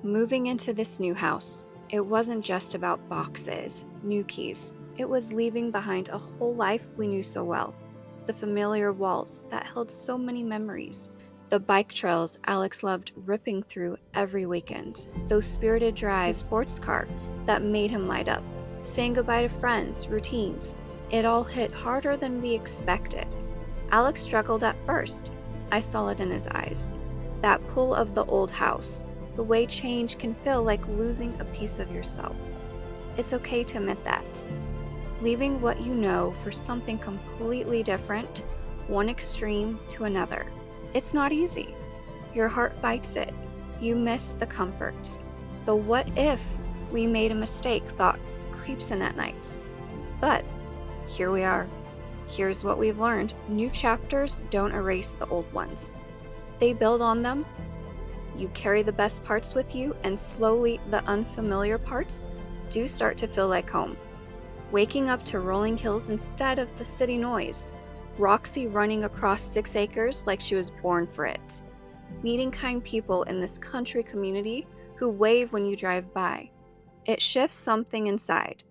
Moving into this new house, it wasn't just about boxes, new keys. It was leaving behind a whole life we knew so well. The familiar walls that held so many memories. The bike trails Alex loved ripping through every weekend. Those spirited drives, sports car that made him light up. Saying goodbye to friends, routines. It all hit harder than we expected. Alex struggled at first. I saw it in his eyes. That pull of the old house. The way change can feel like losing a piece of yourself. It's okay to admit that. Leaving what you know for something completely different, one extreme to another. It's not easy. Your heart fights it. You miss the comfort. The what if we made a mistake thought creeps in at night. But here we are. Here's what we've learned. New chapters don't erase the old ones. They build on them. You carry the best parts with you, and slowly the unfamiliar parts do start to feel like home. Waking up to rolling hills instead of the city noise. Roxy running across 6 acres like she was born for it. Meeting kind people in this country community who wave when you drive by. It shifts something inside.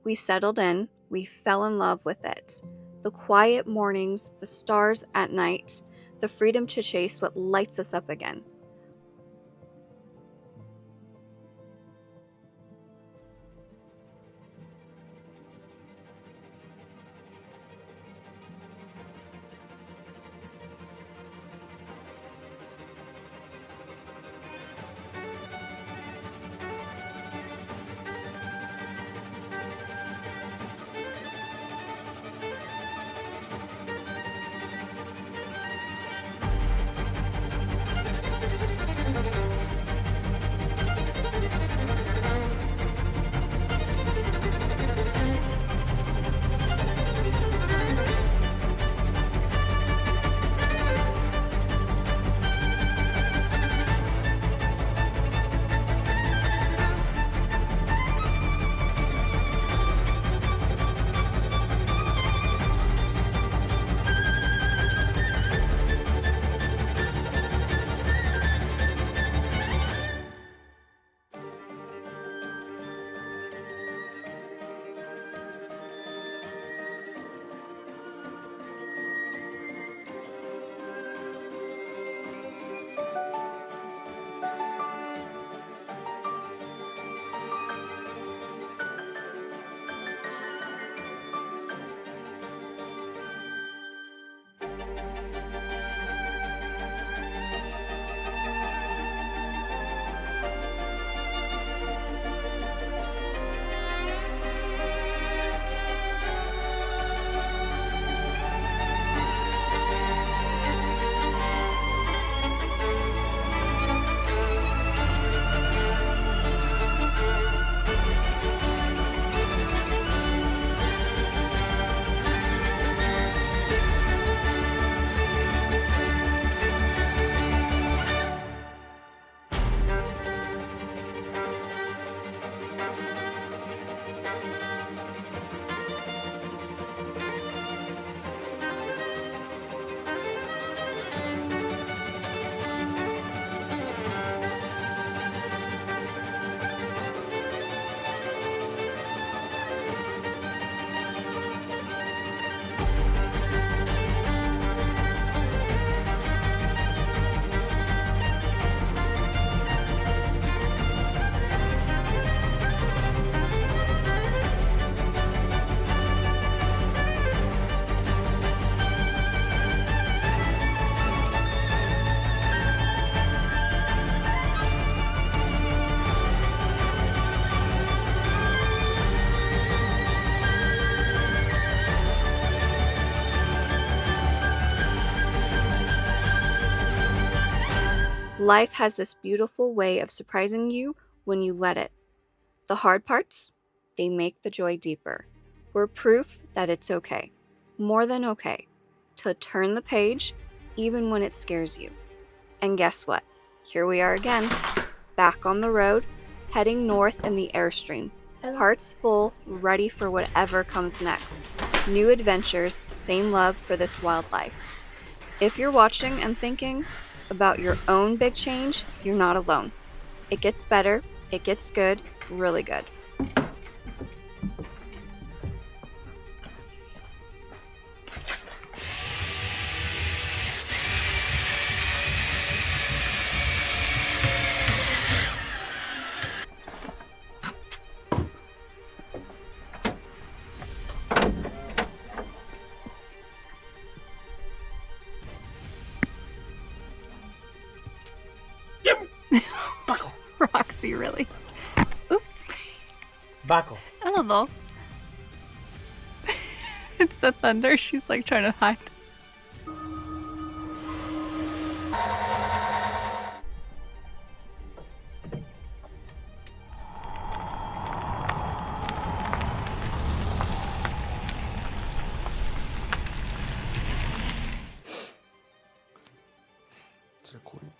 We settled in, we fell in love with it. The quiet mornings, the stars at night, the freedom to chase what lights us up again. Life has this beautiful way of surprising you when you let it. The hard parts, they make the joy deeper. We're proof that it's okay, more than okay, to turn the page even when it scares you. And guess what? Here we are again, back on the road, heading north in the Airstream. Hearts full, ready for whatever comes next. New adventures, same love for this wildlife. If you're watching and thinking about your own big change, you're not alone. It gets better, it gets good, really good. Roxy, really? Oop. Baco. A little. It's the thunder. She's like trying to hide. It's recording.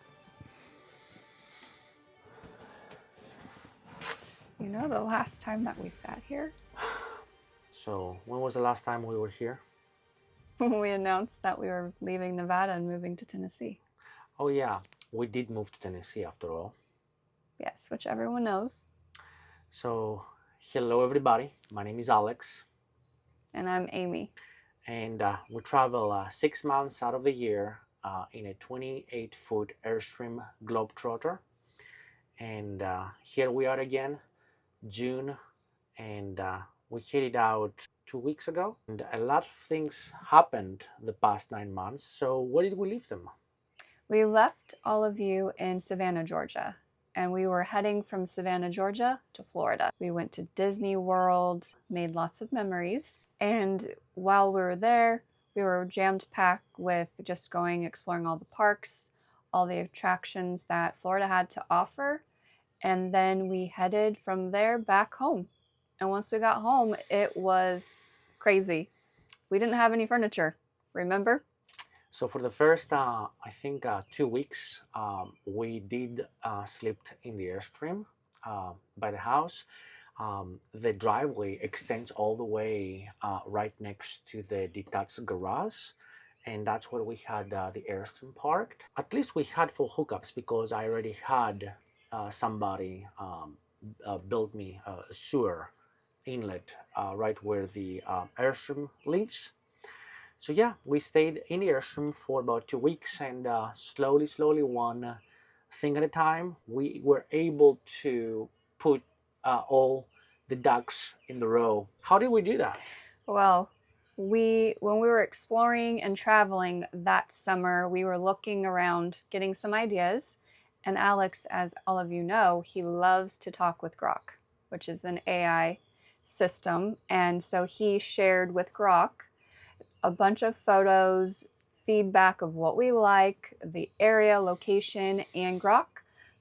You know the last time that we sat here? So, when was the last time we were here? When we announced that we were leaving Nevada and moving to Tennessee. Oh yeah, we did move to Tennessee after all. Yes, which everyone knows. So, hello everybody. My name is Alex. And I'm Amy. And we travel 6 months out of the year in a 28-foot Airstream Globetrotter. And here we are again, June, and we headed out 2 weeks ago. And a lot of things happened the past 9 months. So where did we leave them? We left all of you in Savannah, Georgia. And we were heading from Savannah, Georgia to Florida. We went to Disney World, made lots of memories. And while we were there, we were jammed packed with just going, exploring all the parks, all the attractions that Florida had to offer. And then we headed from there back home. And once we got home, it was crazy. We didn't have any furniture, remember? So for the first, I think 2 weeks, we did sleep in the Airstream by the house. The driveway extends all the way right next to the detached garage, and that's where we had the Airstream parked. At least we had full hookups because I already had somebody build me a sewer inlet right where the Airstream lives. So yeah, we stayed in the Airstream for about 2 weeks, and slowly, one thing at a time, we were able to put all the ducks in the row. How did we do that? Well, when we were exploring and traveling that summer, we were looking around, getting some ideas. And Alex, as all of you know, he loves to talk with Grok, which is an AI system. And so he shared with Grok a bunch of photos, feedback of what we like, the area, location, and Grok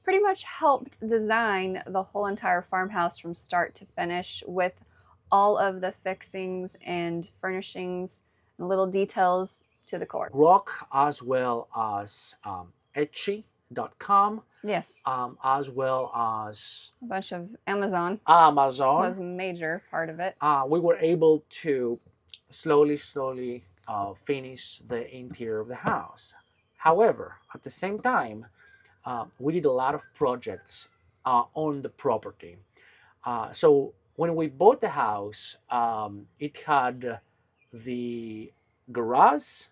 pretty much helped design the whole entire farmhouse from start to finish with all of the fixings and furnishings and little details to the core. Grok, as well as Etsy.com. Yes. As well as a bunch of Amazon was a major part of it. We were able to slowly finish the interior of the house. However, at the same time, we did a lot of projects on the property. So when we bought the house, it had the garage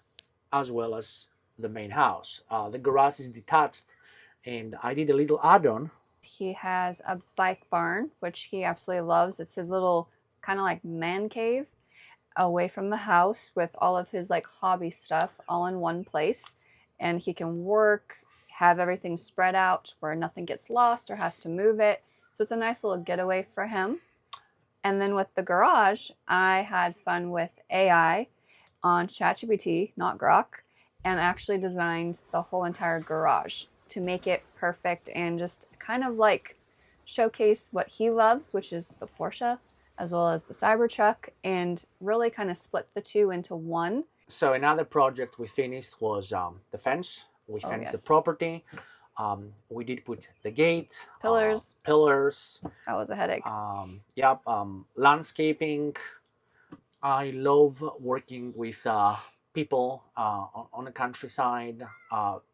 as well as the main house. The garage is detached, and I did a little add-on. He has a bike barn, which he absolutely loves. It's his little kind of like man cave away from the house with all of his like hobby stuff all in one place. And he can work, have everything spread out where nothing gets lost or has to move it. So it's a nice little getaway for him. And then with the garage, I had fun with AI on ChatGPT, not Grok, and actually designed the whole entire garage to make it perfect and just kind of like showcase what he loves, which is the Porsche as well as the Cybertruck, and really kind of split the two into one. So another project we finished was the fence. We fenced the property. We did put the gate, pillars. That was a headache. Landscaping. I love working with people on the countryside.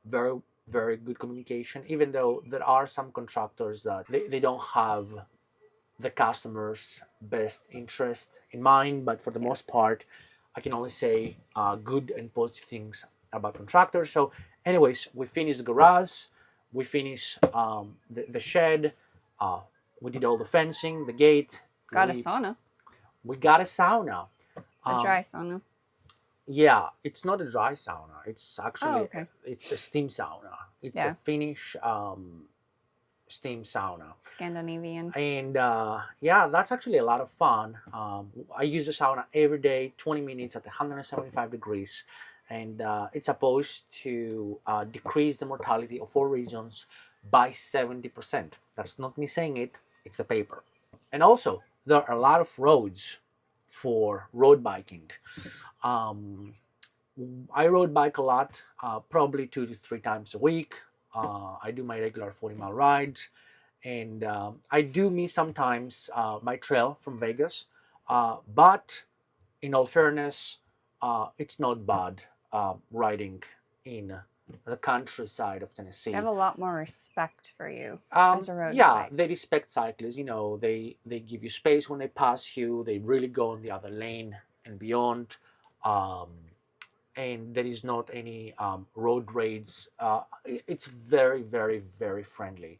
Very very good communication, even though there are some contractors that they don't have the customer's best interest in mind. But for the Yeah. most part, I can only say good and positive things about contractors. So anyways, we finished the garage, we finished the shed, uh, we did all the fencing, the gate, Got a we sauna, we got a sauna. a um, dry sauna. yeah, it's not a dry sauna, it's Oh, actually okay. it's a steam sauna. It's a Yeah. Finnish steam sauna. Scandinavian. And yeah, that's actually a lot of fun. I use the sauna every day, 20 minutes at 175 degrees, and it's supposed to decrease the mortality of all regions by 70%. That's not me saying it, it's a paper. And also, there are a lot of roads for road biking. um, I road bike a lot, probably 2 to 3 times a week. I do my regular 40-mile rides, and I do miss sometimes my trail from Vegas. But in all fairness, it's not bad riding in the countryside of They Tennessee. have a lot more respect for you as a road Yeah, bike. they respect cyclists. They give you space when they pass you. They really go on the other lane and beyond. Um, and there is not any road rage. It's very, very, very friendly.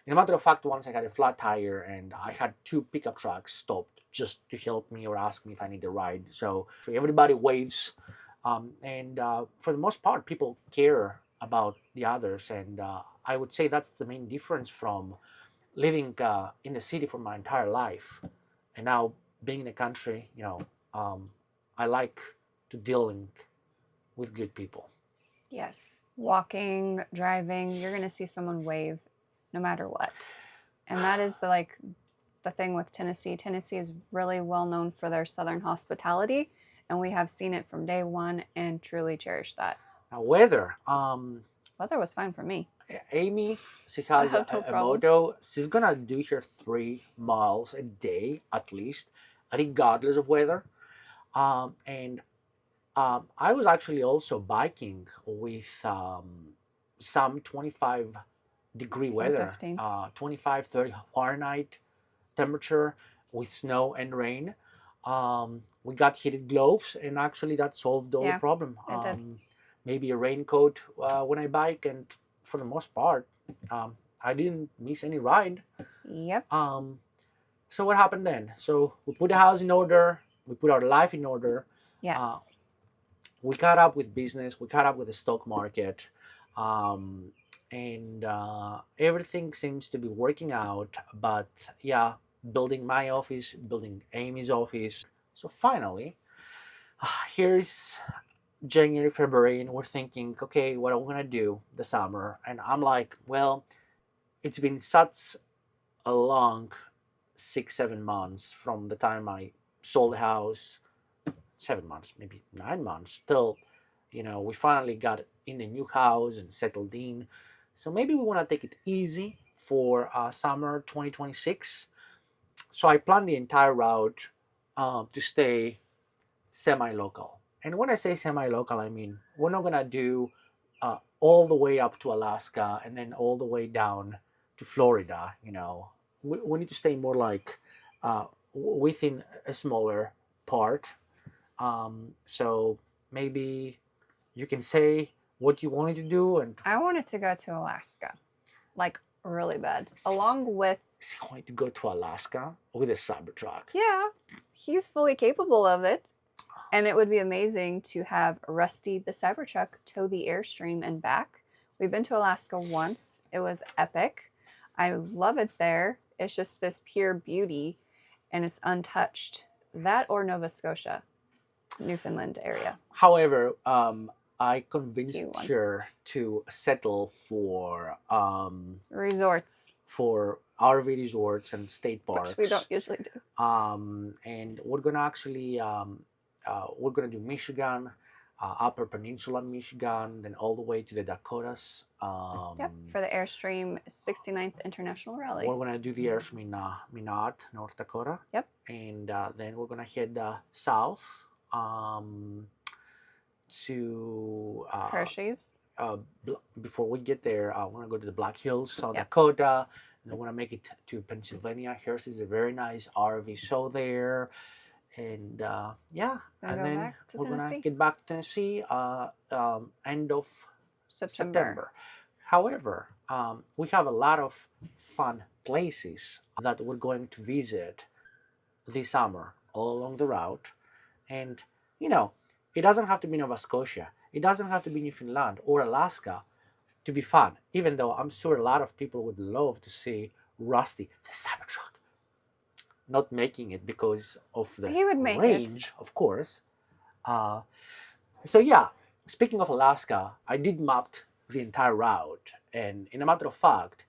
In a matter of fact, once I had a flat tire and I had two pickup trucks stopped just to help me or ask me if I need a ride. So everybody waves, and for the most part, people care about the others. And I would say that's the main difference from living in the city for my entire life and now being in the country. I like to dealing with good people. Yes. Walking, driving, you're going to see someone wave no matter what. And that is the thing with Tennessee. Tennessee is really well known for their southern hospitality, and we have seen it from day one and truly cherish that. Now, weather. Weather was fine for me. Amy, she I has have no a problem. motto. She's gonna do her 3 miles a day at least, regardless of weather. And I was actually also biking with some 25-degree Some weather, 15. 25, 30 Fahrenheit temperature with snow and rain. We got heated gloves, and actually that solved all the Yeah, problem. it did. Maybe a raincoat when I bike, and for the most part, I didn't miss any ride. Yep. So what happened then? So we put the house in order, we put our life in order. Yes. We caught up with business, we caught up with the stock market, and everything seems to be working out. But yeah, building my office, building Amy's office. So finally, here's January, February, and we're thinking, okay, what are we gonna do the summer? And I'm like, well, it's been such a long 6, 7 months from the time I sold the house. 7 months, maybe 9 months. Still, we finally got in a new house and settled in. So maybe we want to take it easy for summer 2026. So I planned the entire route to stay semi-local. And when I say semi-local, I mean we're not gonna do all the way up to Alaska and then all the way down to Florida. We need to stay more like within a smaller part. So maybe you can say what you wanted to do, and I wanted to go to Alaska, like really bad, along with. is he going to go to Alaska with a Cybertruck? Yeah, he's fully capable of it. And it would be amazing to have Rusty the Cybertruck tow the Airstream and back. We've been to Alaska once. It was epic. I love it there. It's just this pure beauty and it's untouched. That or Nova Scotia, Newfoundland area. However, I convinced Q1. her to settle for Resorts, RV resorts and state parks. which we don't usually do. And we're gonna actually we're gonna do Michigan, Upper Peninsula Michigan, then all the way to the Dakotas. Yep, for the Airstream 69th International Rally. We're gonna do the Airstream in Minot, North Dakota. Yep. And then we're gonna head south to Hershey's. before we get there, I want to go to the Black Hills, South Yeah. Dakota. And I want to make it to Pennsylvania. Here's is a very nice RV show there. And yeah, Gonna and go then back to we're gonna Tennessee? get back to Tennessee end of September. However, we have a lot of fun places that we're going to visit this summer all along the route. And you know, it doesn't have to be Nova Scotia. It doesn't have to be Newfoundland or Alaska to be fun. Even though I'm sure a lot of people would love to see Rusty the Cybertruck. Not making it because of the He would make range, it. of course. So yeah, speaking of Alaska, I did map the entire route, and in a matter of fact,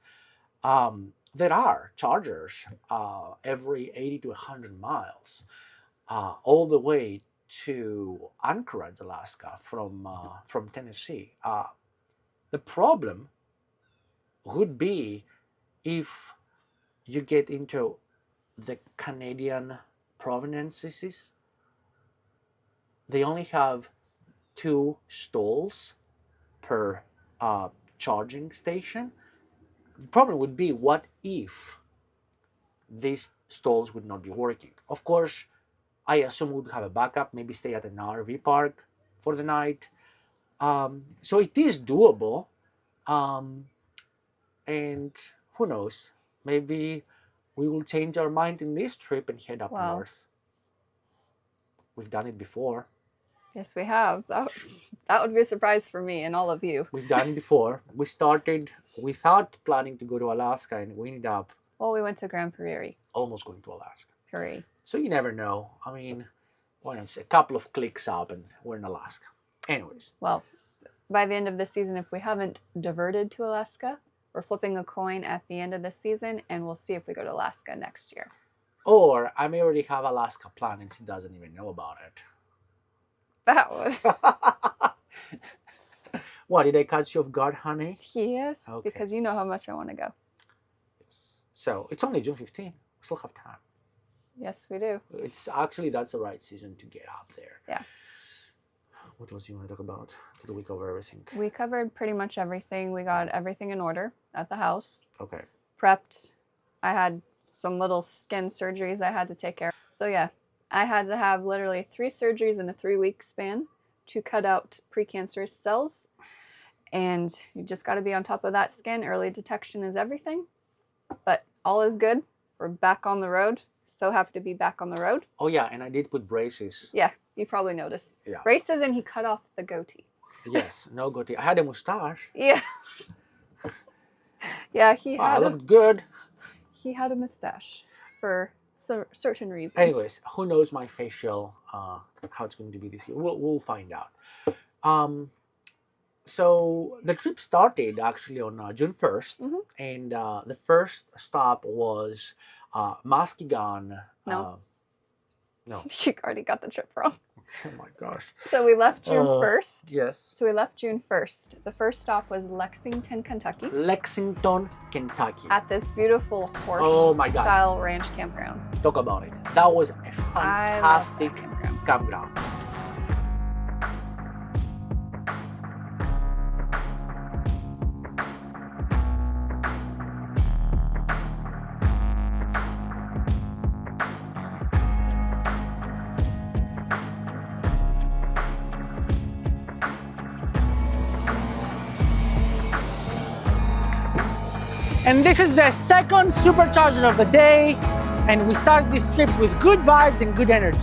there are chargers every 80 to 100 miles, all the way to Anchorage, Alaska, from Tennessee. The problem would be if you get into the Canadian provinces. They only have 2 stalls per charging station. The problem would be, what if these stalls would not be working? Of course, I assume we would have a backup, maybe stay at an RV park for the night. So it is doable. And who knows, maybe we will change our mind in this trip and head up Well. north. We've done it before. Yes, we have. That would be a surprise for me and all of you. We've done it before. We started without planning to go to Alaska, and we ended up Well, we went to Grand Prairie. almost going to Alaska. Prairie. So you never know. I mean, well, it's a couple of clicks up and we're in Alaska. Anyways, Well, by the end of this season, if we haven't diverted to Alaska, we're flipping a coin at the end of this season, and we'll see if we go to Alaska next year. or I may already have Alaska planned and she doesn't even know about it. That would. What, did I catch you off guard, honey? Yes, Okay. because you know how much I want to go. So it's only June 15th. We still have time. Yes, we do. It's actually, that's the right season to get up there. Yeah. What else do you want to talk about? Did we cover everything? We covered pretty much everything. We got everything in order at the house. Okay. Prepped. I had some little skin surgeries I had to take care of. So yeah, I had to have literally 3 surgeries in a 3-week span to cut out precancerous cells. And you just got to be on top of that skin. Early detection is everything. But all is good. We're back on the road. So happy to be back on the road. Oh yeah, and I did put braces. Yeah, you probably noticed. Yeah. Braces, and he cut off the goatee. Yes, no goatee. I had a mustache. Yes. Yeah, he I had looked good. he had a mustache for certain reasons. Anyways, who knows my facial, how it's going to be this year. We'll find out. So the trip started actually on June 1st. Mhm. And the first stop was Muskegon. No. No. You already got the trip wrong. Oh my gosh. So we left June 1st. Yes. So we left June 1st. The first stop was Lexington, Kentucky, Lexington, Kentucky. at this beautiful Oh my God. Porsche-style ranch campground. Talk about it. That was a I love that fantastic campground. campground. And this is the second supercharger of the day, and we start this trip with good vibes and good energy.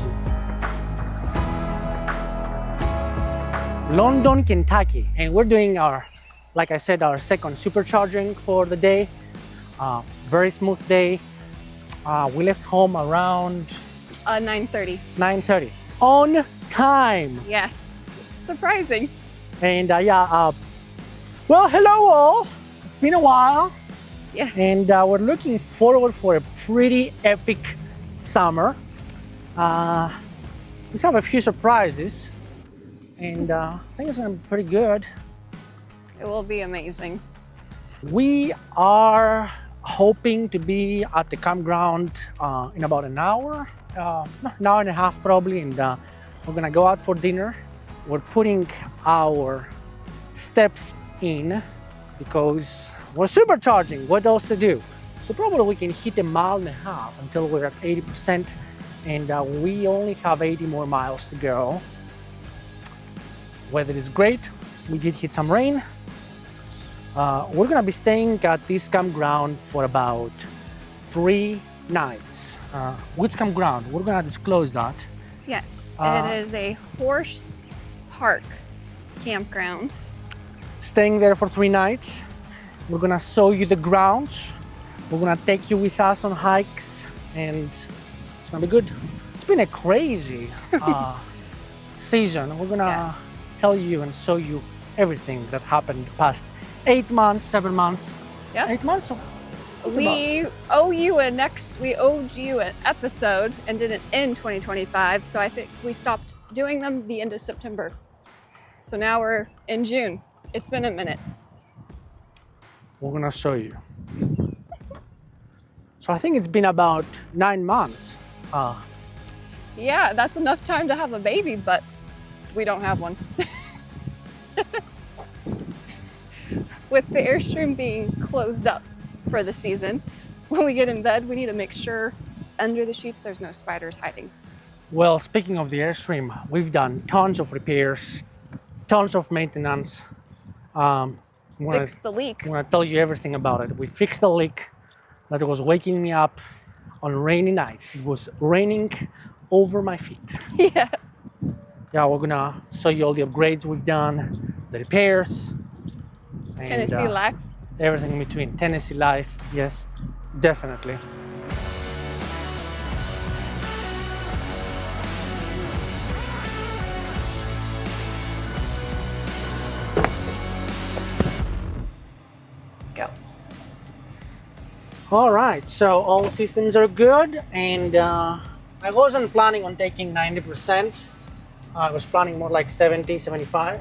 London, Kentucky, and we're doing our, like I said, our second supercharging for the day. Very smooth day. We left home around 9:30. 9:30 on time. Yes. Surprising. And well, hello all. It's been a while. Yeah. And we're looking forward for a pretty epic summer. We have a few surprises, and I think it's gonna be pretty good. It will be amazing. We are hoping to be at the campground in about an hour, an hour and a half probably, and we're gonna go out for dinner. We're putting our steps in because we're supercharging. What else to do? So probably we can hit 1.5 miles until we're at 80%, and we only have 80 more miles to go. Weather is great. We did hit some rain. We're gonna be staying at this campground for about 3 nights. Which campground? We're gonna disclose that. Yes, it is a horse park campground. Staying there for 3 nights. We're gonna show you the grounds. We're gonna take you with us on hikes, and it's gonna be good. It's been a crazy season. We're gonna tell you and show you everything that happened the past 8 months, 7 months. Yep. 8 months. We owed you an episode and didn't end 2025, so I think we stopped doing them the end of September. So now we're in June. It's been a minute. We're gonna show you. So I think it's been about 9 months. Yeah, that's enough time to have a baby, but we don't have one. With the Airstream being closed up for the season, when we get in bed, we need to make sure under the sheets there's no spiders hiding. Well, speaking of the Airstream, we've done tons of repairs, tons of maintenance. Fix the leak. I'm gonna tell you everything about it. We fixed the leak that was waking me up on rainy nights. It was raining over my feet. Yes. Yeah, we're gonna show you all the upgrades we've done, the repairs. And, Tennessee Life. Everything in between. Tennessee Life, yes, definitely. Go. All right, so all systems are good, and I wasn't planning on taking 90%. I was planning more like 70, 75,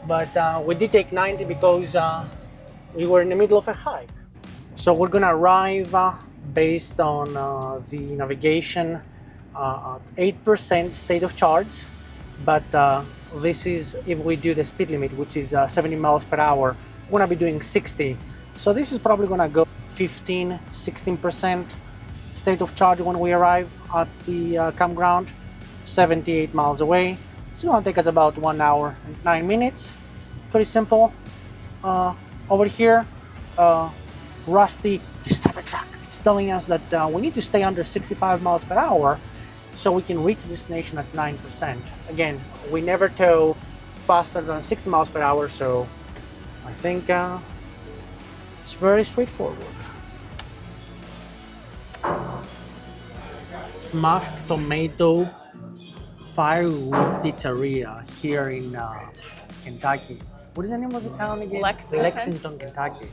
but we did take 90 because we were in the middle of a hike. So we're gonna arrive based on the navigation at 8% state of charge, but this is if we do the speed limit, which is 70 miles per hour. We're gonna be doing 60. So this is probably gonna go 15, 16% state of charge when we arrive at the campground, 78 miles away. It's gonna take us about 1 hour and 9 minutes. Pretty simple. Over here, Rusty the Cybertruck is telling us that we need to stay under 65 miles per hour so we can reach the destination at 9%. Again, we never tow faster than 60 miles per hour, so I think it's very straightforward. Smashed Tomato Firewood Pizzeria here in Kentucky. What is the name of the town again? Lexington, Kentucky.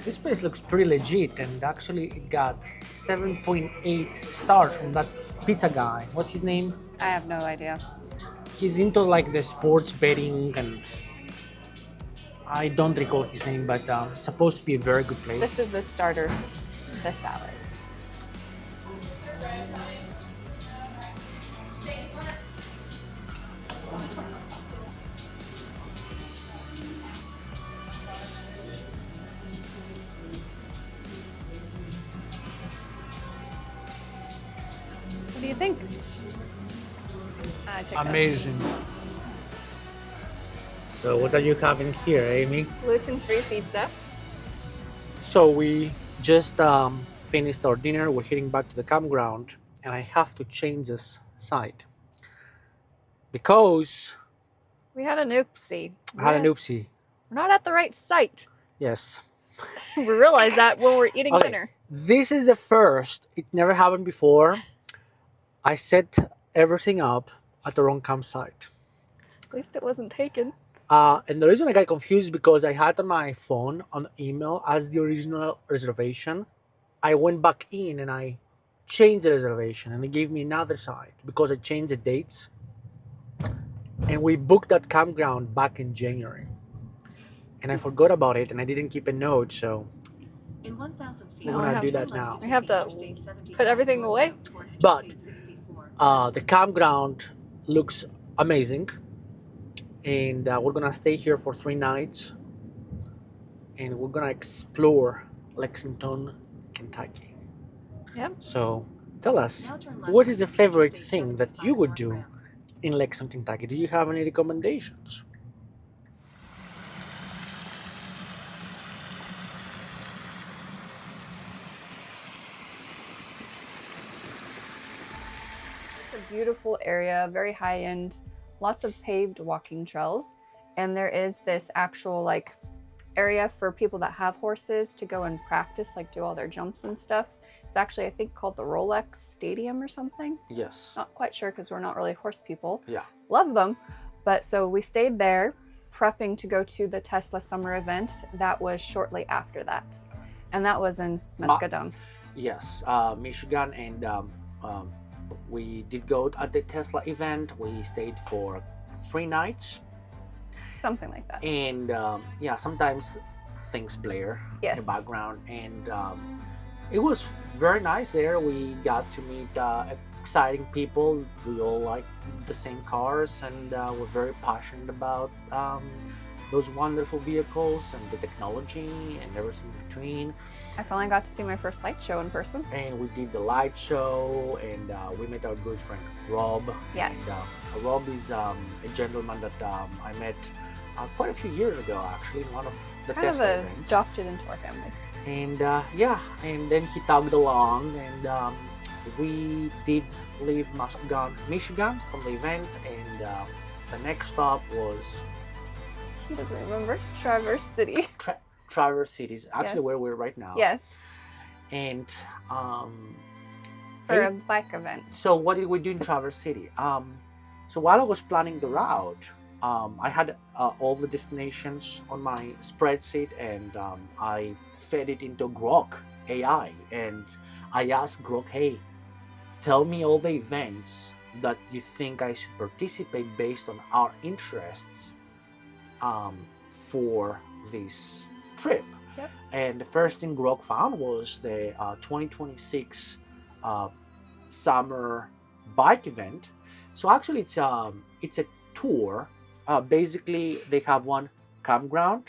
This place looks pretty legit, and actually it got 7.8 stars from that pizza guy. What's his name? I have no idea. He's into like the sports betting, and I don't recall his name, but it's supposed to be a very good place. This is the starter, the salad. What do you think? Amazing. So what are you having here, Amy? Gluten-free pizza. So we just finished our dinner. We're heading back to the campground, and I have to change this side because We had an oopsie. I had an oopsie. We're not at the right site. Yes. We realized that when we're eating Okay. dinner. This is the first. It never happened before. I set everything up at the wrong campsite. At least it wasn't taken. And the reason I got confused because I had on my phone on email as the original reservation. I went back in and I changed the reservation, and it gave me another site because I changed the dates. And we booked that campground back in January. And I forgot about it, and I didn't keep a note, so In 1,000 feet, we're gonna do that now. We have to put everything away. But the campground looks amazing, and we're gonna stay here for 3 nights. and we're gonna explore Lexington, Kentucky. Yep. So tell us, Now turn left what is the onto favorite Interstate thing that you 75 would do northbound. in Lexington, Kentucky? Do you have any recommendations? It's a beautiful area, very high end, lots of paved walking trails. And there is this actual like area for people that have horses to go and practice, like do all their jumps and stuff. It's actually, I think, called the Rolex Stadium or something. Yes. Not quite sure because we're not really horse people. Yeah. Love them. But so we stayed there, prepping to go to the Tesla summer event that was shortly after that. And that was in Muscatine. Yes, Michigan, and we did go at the Tesla event. We stayed for 3 nights, Something like that. and yeah, sometimes things blare in Yes. the background, and it was very nice there. We got to meet exciting people. We all like the same cars, and we're very passionate about those wonderful vehicles and the technology and everything in between. I finally got to see my first light show in person. And we did the light show, and we met our good friend Rob. Yes. And, Rob is a gentleman that I met quite a few years ago, actually, in one of the Kind of Tesla events. adopted into our family. And yeah, and then he tagged along, and we did leave Muscatine, Michigan from the event, and the next stop was He doesn't remember. Traverse City. Traverse City, actually Yes. where we're right now. Yes. And For a bike event. so what did we do in Traverse City? So while I was planning the route, I had all the destinations on my spreadsheet, and I fed it into Grok AI, and I asked Grok, hey, tell me all the events that you think I should participate based on our interests for this trip. Yep. And the first thing Grok found was the 2026 summer bike event. So actually, it's a tour. Basically, they have one campground,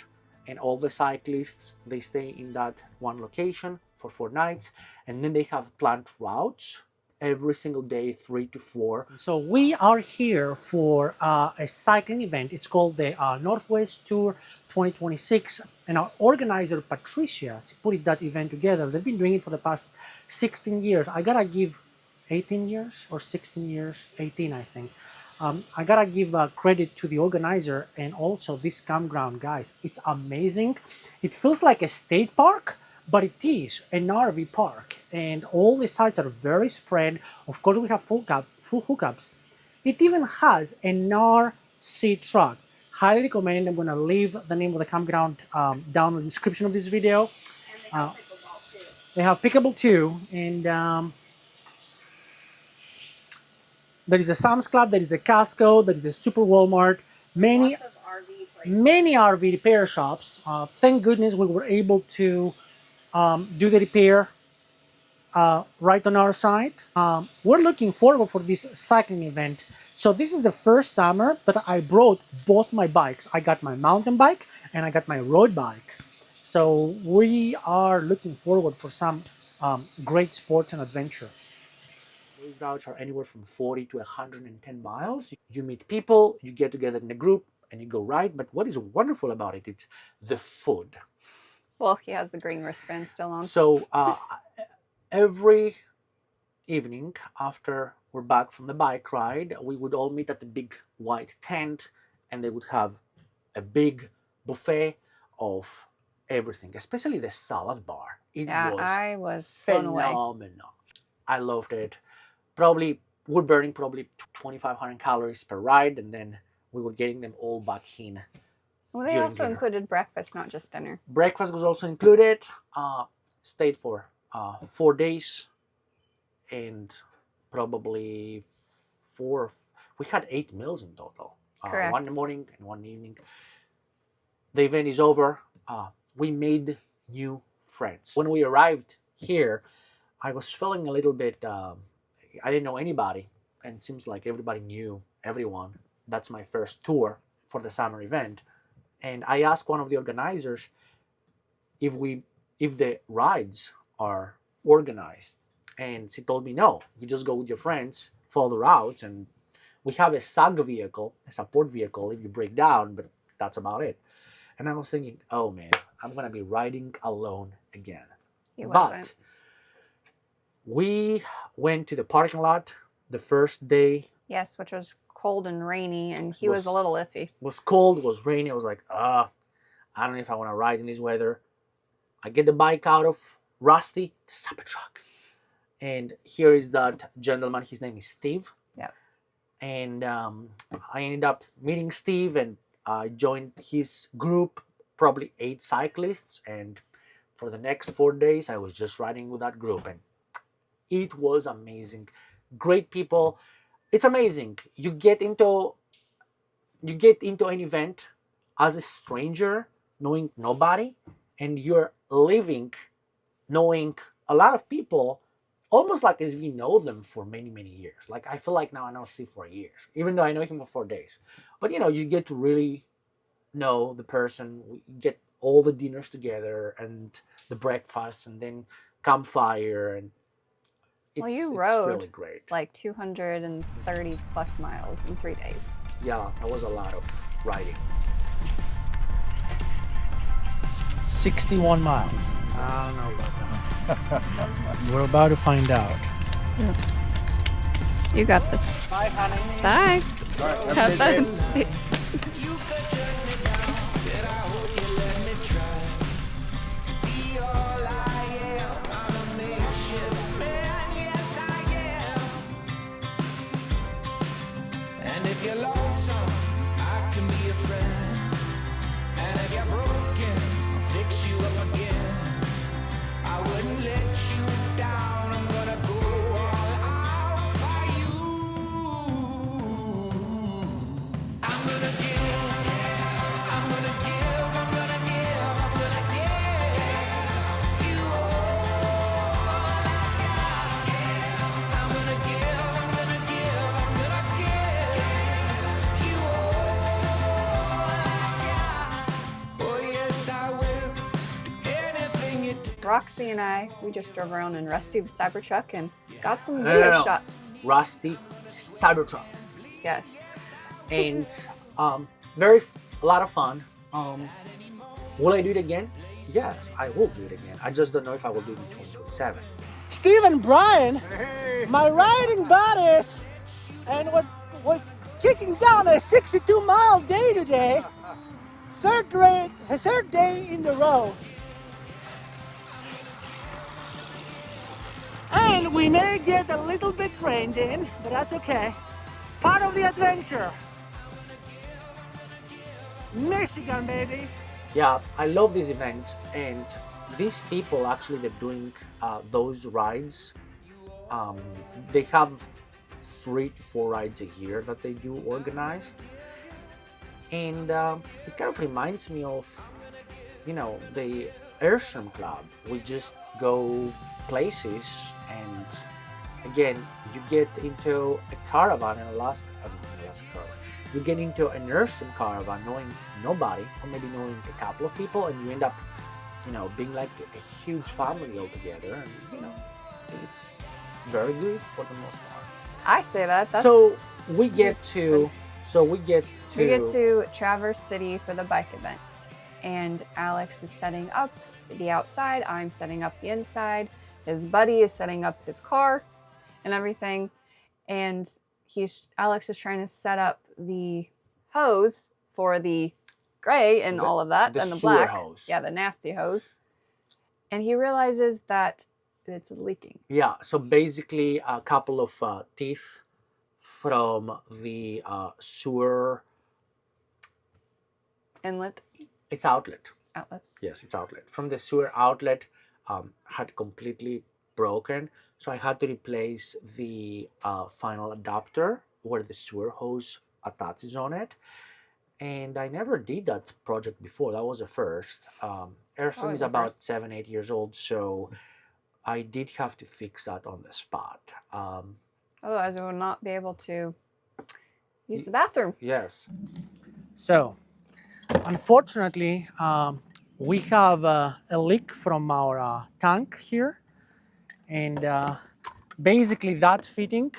and all the cyclists, they stay in that one location for 4 nights, and then they have planned routes every single day, 3 to 4. So we are here for a cycling event. It's called the Northwest Tour 2026, and our organizer Patricia put that event together. They've been doing it for the past 16 years. I gotta give 18 years or 16 years, 18 I think. I gotta give credit to the organizer and also this campground, guys. It's amazing. It feels like a state park, but it is an RV park, and all the sites are very spread. Of course, we have full hookups. It even has an RC truck. Highly recommend. I'm gonna leave the name of the campground down in the description of this video. They have pickleball too, and there is a Sam's Club, there is a Costco, there is a Super Walmart, many RV repair shops. Thank goodness we were able to do the repair right on our site. We're looking forward for this cycling event. So this is the first summer that I brought both my bikes. I got my mountain bike and I got my road bike. So we are looking forward for some great sports and adventure. Those routes are anywhere from 40 to 110 miles. You meet people, you get together in a group, and you go ride. But what is wonderful about it, it's the food. Well, he has the green wristband still on. So every evening after we're back from the bike ride, we would all meet at the big white tent, and they would have a big buffet of everything, especially the salad bar. It Yeah, was I was blown away. phenomenal. I loved it. Probably we're burning probably 2,500 calories per ride, and then we were getting them all back in. Well, they during also dinner. included breakfast, not just dinner. Breakfast was also included. Stayed for 4 days, and probably we had 8 meals in total. Correct. One in the morning and one evening. The event is over. We made new friends. When we arrived here, I was feeling a little bit, I didn't know anybody, and it seems like everybody knew everyone. That's my first tour for the summer event. And I asked one of the organizers, if the rides are organized. And she told me, no, you just go with your friends, follow the routes, and we have a SAG vehicle, a support vehicle if you break down, but that's about it. And I was thinking, oh man, I'm gonna be riding alone again. He But wasn't. we went to the parking lot the first day. Yes, which was cold and rainy, and he was a little iffy. Was cold, was rainy. I was like, I don't know if I want to ride in this weather. I get the bike out of Rusty the Cybertruck, and here is that gentleman. His name is Steve. Yep. And I ended up meeting Steve, and I joined his group, probably 8 cyclists. And for the next 4 days, I was just riding with that group, and it was amazing. Great people. It's amazing. You get into an event as a stranger, knowing nobody, and you're living knowing a lot of people, almost like as if you know them for many, many years. Like I feel like now I know Steve for years, even though I know him for 4 days. But you get to really know the person. We get all the dinners together and the breakfast, and then campfire, and Well, you it's rode really great. like 230 plus miles in 3 days. Yeah, that was a lot of riding. 61 miles. I don't know about that. We're about to find out. You got this. Bye, honey. Bye. Have fun. And if you're lonesome, I can be a friend. And if you're broken, I'll fix you up again. I wouldn't let you down. I'm gonna go all out for you. I'm gonna give. I'm gonna give. I'm gonna give. I'm gonna give you all I got. I'm gonna give. I'm gonna give. I'm gonna give you all I got. Oh yes, I will. Do anything you do. Roxy and I, we just drove around in Rusty the Cybertruck and got some No, video no, no. shots. Rusty Cybertruck. Yes. And a lot of fun. Will I do it again? Yes, I will do it again. I just don't know if I will do it in 2027. Steve and Brian, my riding buddies, and we're kicking down a 62-mile day today. Third day in a row. And we may get a little bit rained in, but that's okay. Part of the adventure. Michigan, baby. Yeah, I love these events, and these people actually they're doing those rides. They have 3 to 4 rides a year that they do organized, and it kind of reminds me of the Airstream Club. We just go places, and again you get into a caravan in Alaska. You get into an Airstream caravan knowing nobody, or maybe knowing a couple of people, and you end up being like a huge family all together, and it's very good for the most part. I say that. That's So we get to we get to Traverse City for the bike events, and Alex is setting up the outside. I'm setting up the inside. His buddy is setting up his car and everything, and Alex is trying to set up the hose for the gray and all of that, and the sewer black hose. Yeah, the nasty hose, and he realizes that it's leaking. Yeah, so basically a couple of teeth from the sewer. Inlet It's outlet. outlet. Yes, it's outlet. From the sewer outlet had completely broken, so I had to replace the final adapter where the sewer hose attaches on it. And I never did that project before. That was the first. Airstream Always is the about first. 7-8 years old, so I did have to fix that on the spot. Otherwise, we would not be able to use the bathroom. Yes. So, unfortunately, we have a leak from our tank here, and basically that fitting,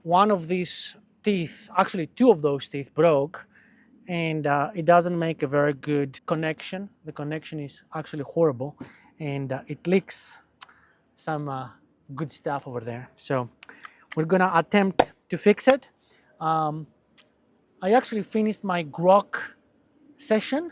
one of these teeth, actually two of those teeth broke, and it doesn't make a very good connection. The connection is actually horrible, and it leaks some good stuff over there. So we're gonna attempt to fix it. I actually finished my grok session,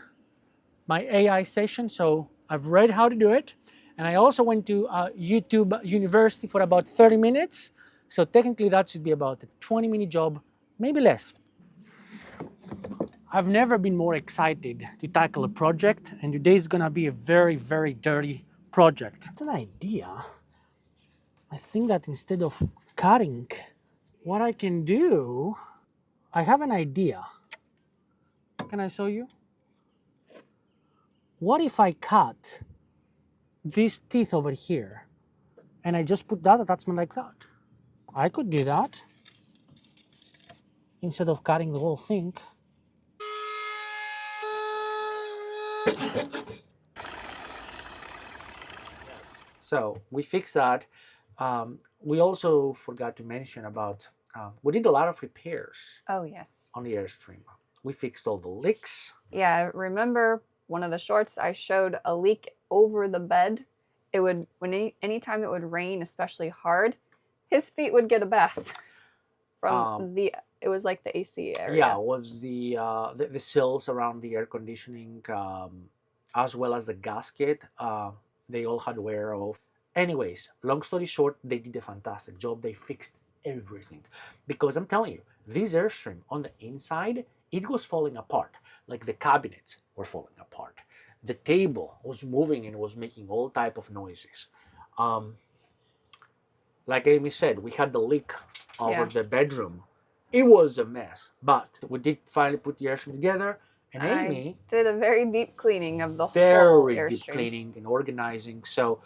my AI session, so I've read how to do it, and I also went to YouTube University for about 30 minutes. So technically that should be about a 20-minute job, maybe less. I've never been more excited to tackle a project, and today is gonna be a very, very dirty project. It's an idea. I think that instead of cutting, what I can do, I have an idea. Can I show you? What if I cut these teeth over here and I just put that attachment like that? I could do that instead of cutting the whole thing. So we fixed that. We also forgot to mention about, we did a lot of repairs Oh, yes. on the Airstream. We fixed all the leaks. Yeah, remember one of the shorts I showed a leak over the bed. It would, anytime it would rain, especially hard, his feet would get a bath from it was like the AC area. Yeah, it was the sills around the air conditioning, as well as the gasket. They all had wear off. Anyways, long story short, they did a fantastic job. They fixed everything. Because I'm telling you, this Airstream on the inside, it was falling apart. Like the cabinets were falling apart. The table was moving and was making all type of noises. Like Amy said, we had the leak over the bedroom. It was a mess, but we did finally put the Airstream together. And Amy did a very deep cleaning of the whole very Airstream. deep cleaning and organizing. So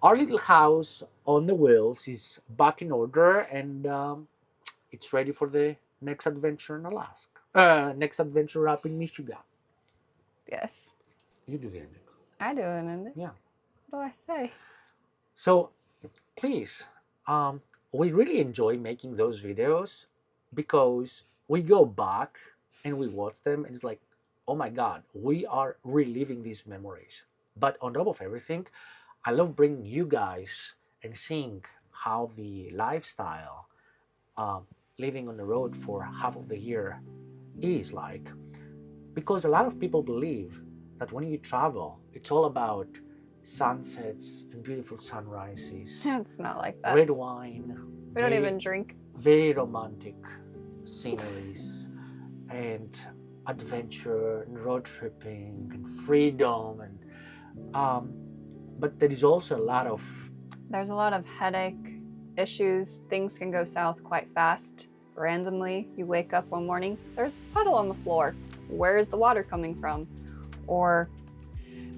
our little house on the wheels is back in order, and it's ready for the next adventure in Alaska. Next adventure up in Michigan. Yes. You do the ending. I do an ending. Yeah. What do I say? So please, we really enjoy making those videos because we go back and we watch them and it's like, oh my God, we are reliving these memories. But on top of everything, I love bringing you guys and seeing how the lifestyle, living on the road for half of the year is like. Because a lot of people believe that when you travel, it's all about sunsets and beautiful sunrises, It's not like that. red wine. We don't even drink. Very romantic sceneries and adventure and road tripping and freedom, and but there is also a lot of There's a lot of headache issues. Things can go south quite fast. Randomly, you wake up one morning, there's a puddle on the floor. Where is the water coming from? Or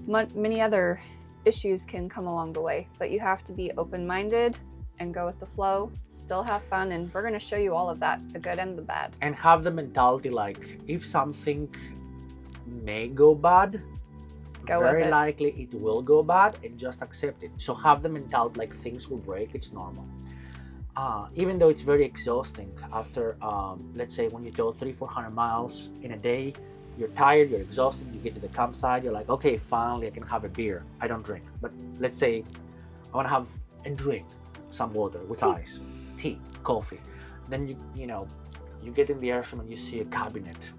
many other issues can come along the way, but you have to be open-minded and go with the flow, still have fun, and we're going to show you all of that, the good and the bad. and have the mentality like if something may go bad, Go with very it. likely it will go bad, and just accept it. So have the mentality like things will break, it's normal. Even though it's very exhausting after, let's say when you go 300-400 miles in a day, you're tired, you're exhausted, you get to the campsite, you're like, okay, finally I can have a beer. I don't drink, but let's say I want to have a drink, some water with ice, tea, coffee. Then you get in the Airstream and you see a cabinet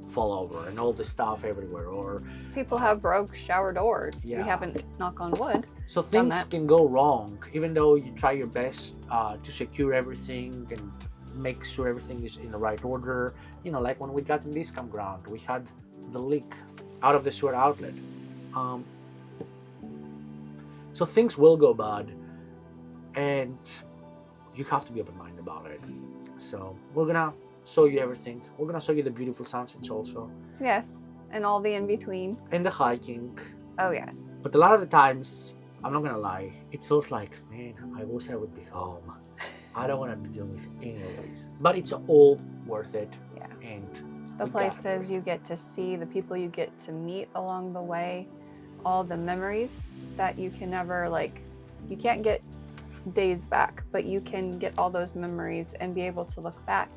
fall over and all the stuff everywhere, or People have broke shower doors. Yeah. We haven't, knock on wood. so done things that. can go wrong, even though you try your best to secure everything and make sure everything is in the right order. Like when we got in this campground, we had the leak out of the sewer outlet. So things will go bad, and you have to be open-minded about it. So we're gonna show you everything. We're gonna show you the beautiful sunsets also, Yes, and all the in-between. and the hiking. Oh, yes. But a lot of the times, I'm not gonna lie, it feels like, man, I wish I would be home. I don't want to be doing this anyways. But it's all worth it. Yeah. And The We gotta do places it. you get to see, the people you get to meet along the way, all the memories that you can never, like, you can't get days back, but you can get all those memories and be able to look back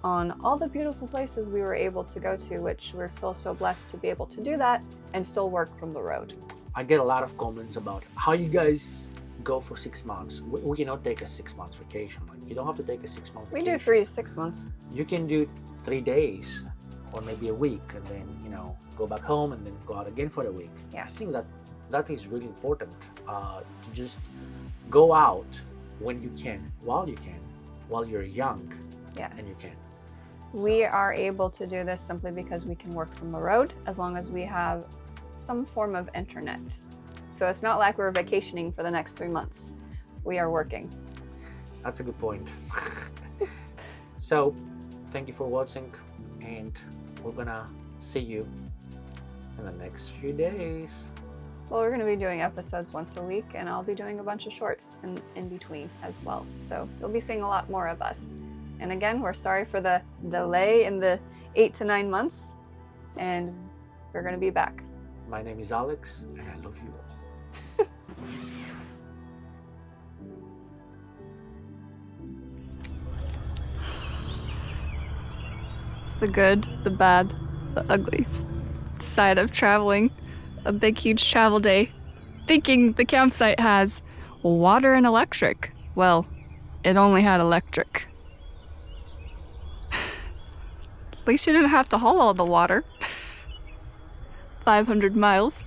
on all the beautiful places we were able to go to, which we feel so blessed to be able to do that and still work from the road. I get a lot of comments about how you guys go for 6 months. We cannot take a 6 months vacation. Like, you don't have to take a 6 month We vacation. do 3 to 6 months. You can do 3 days or maybe a week, and then go back home and then go out again for a week. Yeah. I think that is really important, to just go out when you can, while you're young. Yes. And you can. We are able to do this simply because we can work from the road as long as we have some form of internet. So it's not like we're vacationing for the next 3 months. We are working. That's a good point. So thank you for watching, and we're gonna see you in the next few days. Well, we're going to be doing episodes once a week, and I'll be doing a bunch of shorts in between as well. So you'll be seeing a lot more of us. And again, we're sorry for the delay in the 8 to 9 months, and we're going to be back. My name is Alex, and I love you all. It's the good, the bad, the ugly side of traveling. A big, huge travel day, thinking the campsite has water and electric. Well, it only had electric. At least you didn't have to haul all the water. 500 miles.